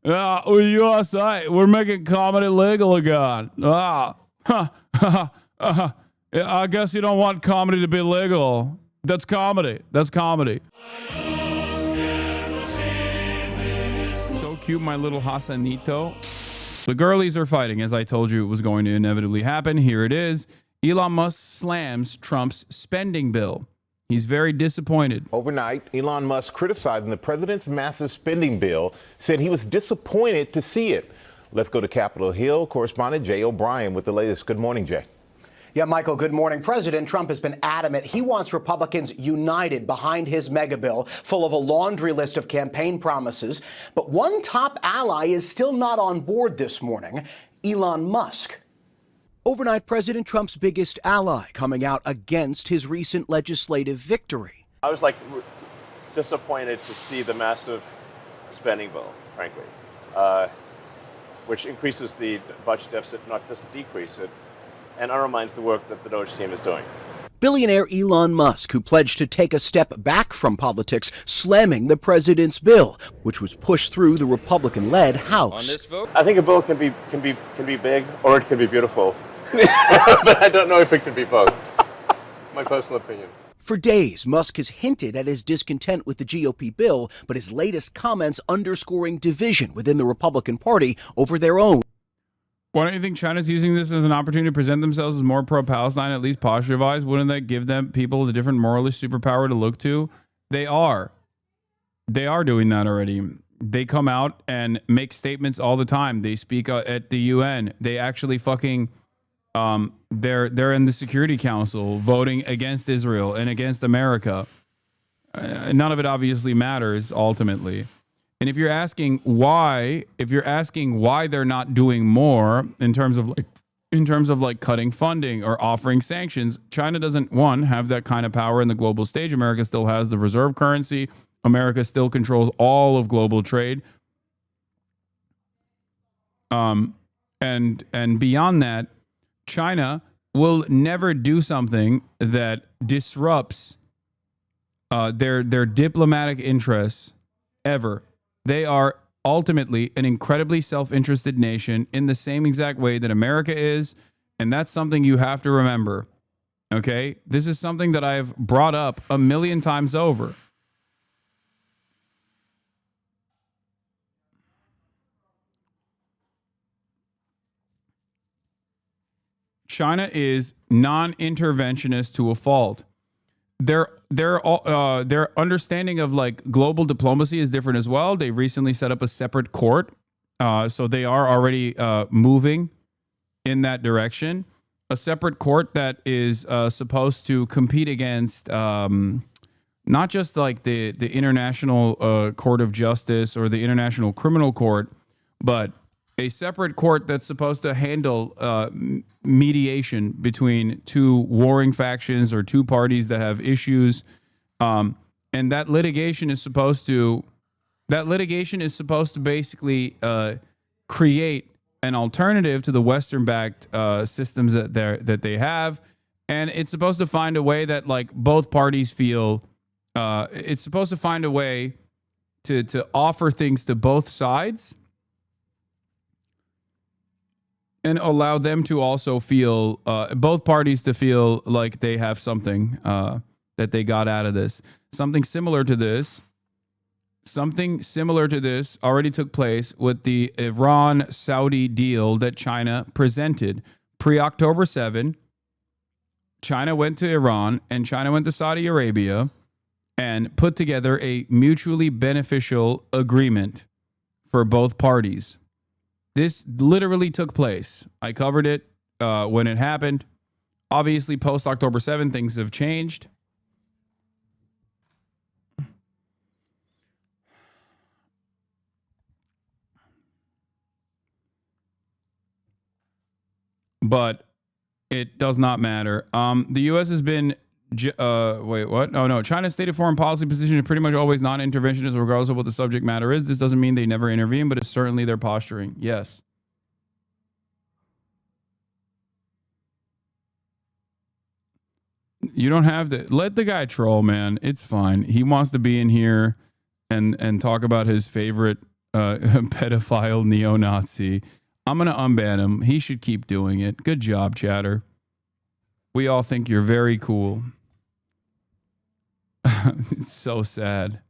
USA, we're making comedy legal again. I guess you don't want comedy to be legal. That's comedy. That's comedy. So cute, my little Hasanito. The girlies are fighting, as I told you it was going to inevitably happen. Here it is. Elon Musk slams Trump's spending bill. He's very disappointed. Overnight, Elon Musk criticizing the president's massive spending bill, said he was disappointed to see it. Let's go to Capitol Hill. Correspondent Jay O'Brien with the latest. Good morning, Jay. Yeah, Michael, good morning. President Trump has been adamant he wants Republicans united behind his mega bill, full of a laundry list of campaign promises. But one top ally is still not on board this morning, Elon Musk. Overnight, President Trump's biggest ally coming out against his recent legislative victory. I was disappointed to see the massive spending bill, frankly, which increases the budget deficit, doesn't decrease it, and undermines the work that the Doge team is doing. Billionaire Elon Musk, who pledged to take a step back from politics, slamming the president's bill, which was pushed through the Republican-led House. On this vote? I think a bill can be big or it can be beautiful. But I don't know if it could be both. My personal opinion. For days, Musk has hinted at his discontent with the GOP bill, but his latest comments underscoring division within the Republican Party over their own. Why don't you think China's using this as an opportunity to present themselves as more pro-Palestine, at least posture-wise? Wouldn't that give them people a different moralist superpower to look to? They are. They are doing that already. They come out and make statements all the time. They speak at the UN. They actually fucking... they're in the Security Council voting against Israel and against America. None of it obviously matters ultimately. And if you're asking why they're not doing more in terms of cutting funding or offering sanctions, China doesn't have that kind of power in the global stage. America still has the reserve currency. America still controls all of global trade. And beyond that, China will never do something that disrupts their diplomatic interests ever. They are ultimately an incredibly self-interested nation in the same exact way that America is, and that's something you have to remember. Okay? This is something that I've brought up a million times over. China is non-interventionist to a fault. Their understanding of global diplomacy is different as well. They recently set up a separate court, so they are already moving in that direction. A separate court that is supposed to compete against not just the International Court of Justice or the International Criminal Court, but a separate court that's supposed to handle mediation between two warring factions or two parties that have issues, and that litigation is supposed to basically create an alternative to the Western-backed systems that they have, and it's supposed to find a way that both parties feel. It's supposed to find a way to offer things to both sides. And allow them to also feel, both parties to feel like they have something that they got out of this. Something similar to this already took place with the Iran-Saudi deal that China presented. Pre-October 7, China went to Iran and China went to Saudi Arabia and put together a mutually beneficial agreement for both parties. This literally took place. I covered it when it happened. Obviously, post-October 7, things have changed. But it does not matter. The U.S. has been... wait, what? Oh, no. China's stated foreign policy position is pretty much always non-interventionist regardless of what the subject matter is. This doesn't mean they never intervene, but it's certainly their posturing. Yes. You don't have to... Let the guy troll, man. It's fine. He wants to be in here and talk about his favorite pedophile neo-Nazi. I'm going to unban him. He should keep doing it. Good job, chatter. We all think you're very cool. It's so sad.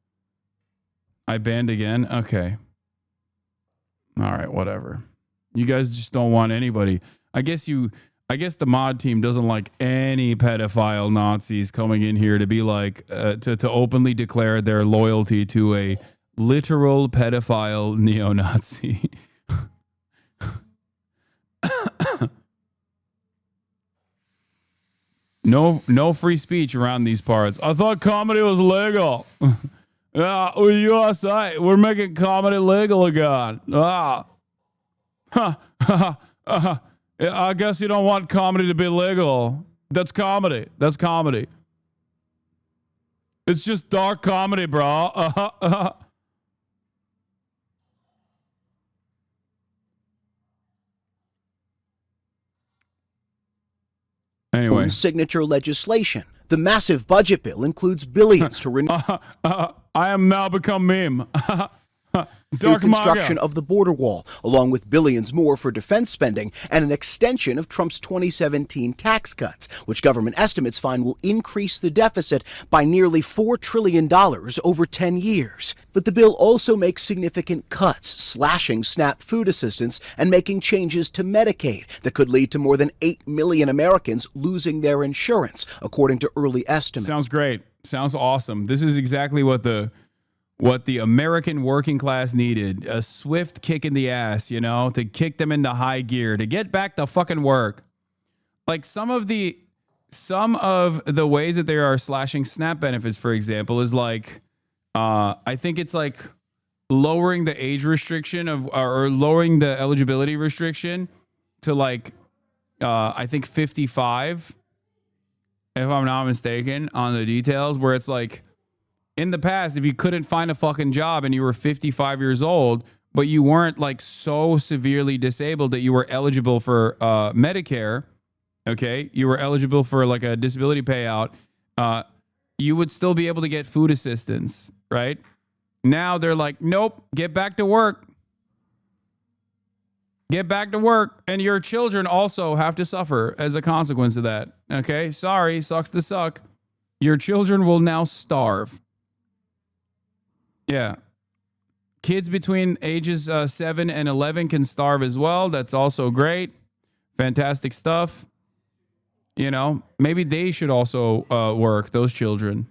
I banned again? Okay. All right, whatever. You guys just don't want anybody. I guess the mod team doesn't like any pedophile Nazis coming in here to be like, to openly declare their loyalty to a literal pedophile neo-Nazi. No free speech around these parts. I thought comedy was legal. Yeah, USA, we're making comedy legal again. I guess you don't want comedy to be legal. That's comedy. That's comedy. It's just dark comedy, bro. Anyway. Signature legislation. The massive budget bill includes billions to renew I am now become meme. Dark construction of the border wall, along with billions more for defense spending and an extension of Trump's 2017 tax cuts, which government estimates find will increase the deficit by nearly $4 trillion over 10 years. But the bill also makes significant cuts, slashing SNAP food assistance and making changes to Medicaid that could lead to more than 8 million Americans losing their insurance, according to early estimates. Sounds great. Sounds awesome. This is exactly what the American working class needed. A swift kick in the ass, to kick them into high gear, to get back to fucking work. Like some of the ways that they are slashing SNAP benefits, for example, is like, I think it's like lowering the age restriction or lowering the eligibility restriction to like, I think 55, if I'm not mistaken, on the details, where it's like, in the past, if you couldn't find a fucking job and you were 55 years old, but you weren't like so severely disabled that you were eligible for Medicare, okay, you were eligible for like a disability payout, you would still be able to get food assistance, right? Now they're like, nope, get back to work. Get back to work. And your children also have to suffer as a consequence of that, okay? Sorry, sucks to suck. Your children will now starve. Yeah. Kids between ages 7 and 11 can starve as well. That's also great. Fantastic stuff. Maybe they should also work, those children.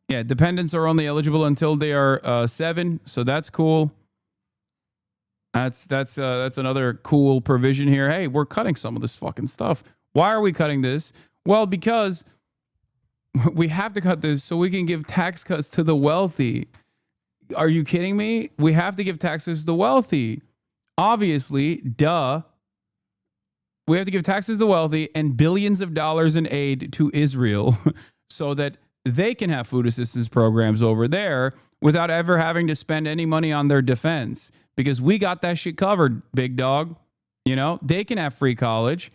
Yeah, dependents are only eligible until they are 7, so that's cool. That's another cool provision here. Hey, we're cutting some of this fucking stuff. Why are we cutting this? Well, because we have to cut this so we can give tax cuts to the wealthy. Are you kidding me? We have to give taxes to the wealthy. Obviously, duh. We have to give taxes to the wealthy and billions of dollars in aid to Israel so that they can have food assistance programs over there without ever having to spend any money on their defense. Because we got that shit covered, big dog. They can have free college.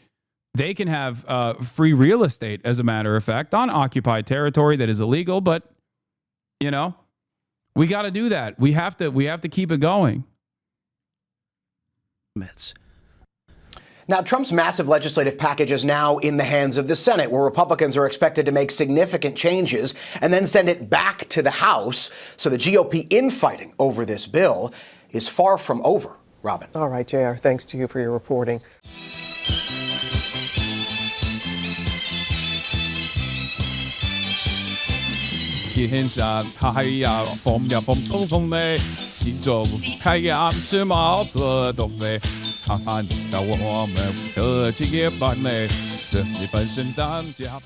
They can have free real estate, as a matter of fact, on occupied territory that is illegal. But, we got to do that. We have to keep it going. Now, Trump's massive legislative package is now in the hands of the Senate, where Republicans are expected to make significant changes and then send it back to the House. So the GOP infighting over this bill is far from over. Robin. All right, JR, thanks to you for your reporting.天上太阳风呀风风风嘞，西周太阳是毛泽东嘞，看看到我们的职业班嘞，这里本身当家。